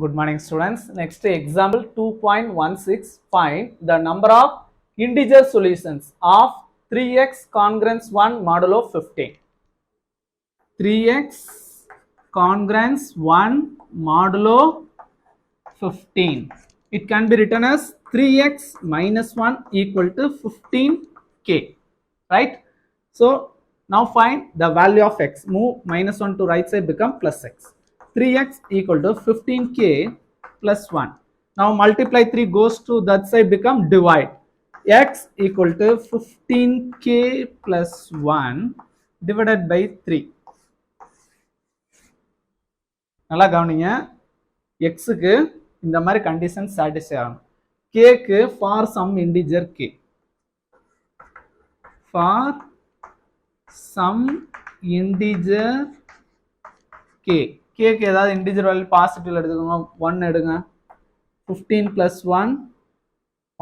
Good morning, students. Next example 2.16. Find the number of integer solutions of 3x congruence 1 modulo 15. 3x congruence 1 modulo 15. It can be written as 3x minus 1 equal to 15k. Right? So now find the value of x. Move minus 1 to right side, become plus x. 3x equal to 15k plus 1. Now multiply 3 goes to that side, become divide. X equal to 15k plus 1 divided by 3. நல்லா கவனிங்க, xக்கு இந்த மாதிரி condition satisfy ஆகணும். kக்கு for some integer k, for some integer k, kக்கு ஏதாவது integer value பாசிட்டிவ்ல எடுத்துக்கோங்க. 1 எடுங்க. 15 plus 1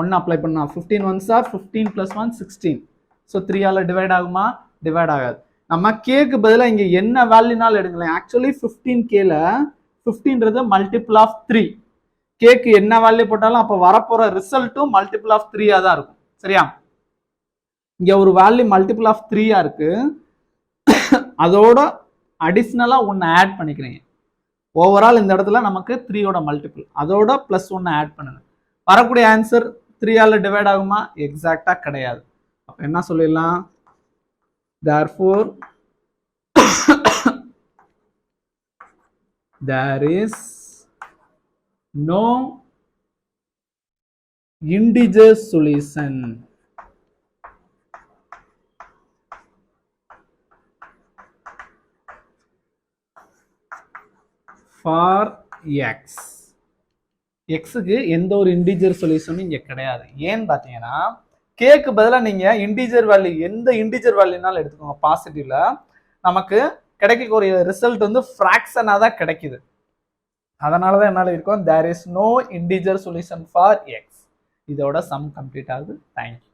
1 அப்ளை பண்ணா 15 1s are 15 plus 1 16. ஸோ 3 ஆல டிவைட் ஆகுமா? டிவைட் ஆகாது. நம்ம கேக்கு பதிலாக இங்கே என்ன வேல்யூனாலும் எடுங்களேன். ஆக்சுவலி 15kல 15ன்றது மல்டிபிள் ஆஃப் 3. கேக்கு என்ன வேல்யூ போட்டாலும் அப்போ வரப்போற ரிசல்ட்டும் மல்டிபிள் ஆஃப் 3ஆ தான் இருக்கும். சரியா? இங்க ஒரு வேல்யூ மல்டிபிள் ஆஃப் 3ஆ இருக்கு, அதோட அடிஷ்னலா ஒன்று ஆட் பண்ணிக்கிறீங்க. ஓவரால் இந்த இடத்துல நமக்கு 3யோட மல்டிபிள், அதோட பிளஸ் 1 ஆட் பண்ணுங்க. வரக்கூடிய ஆன்சர் 3ஆல டிவைட் ஆகுமா? எக்ஸாக்டா கிடையாது. அப்ப என்ன சொல்லிடலாம்? therefore there is no integer solution for x. xக்கு எந்த ஒரு இன்டிஜர் சொல்யூஷனும் இங்க கிடையாது. ஏன்னு பாத்தீங்கன்னா கேக்கு பதிலாக நீங்க இன்டிஜர் வேல்யூ எந்த இன்டிஜர் வேல்யூனாலும் எடுத்துக்கோங்க. பாசிட்டிவ்ல நமக்கு கிடைக்கக்கூடிய ரிசல்ட் வந்து ஃப்ராக்ஷனா தான் கிடைக்குது. அதனாலதான் என்னால இருக்கும் there is no integer solution for x. இதோட சம் கம்ப்ளீட் ஆகுது. தேங்க்யூ.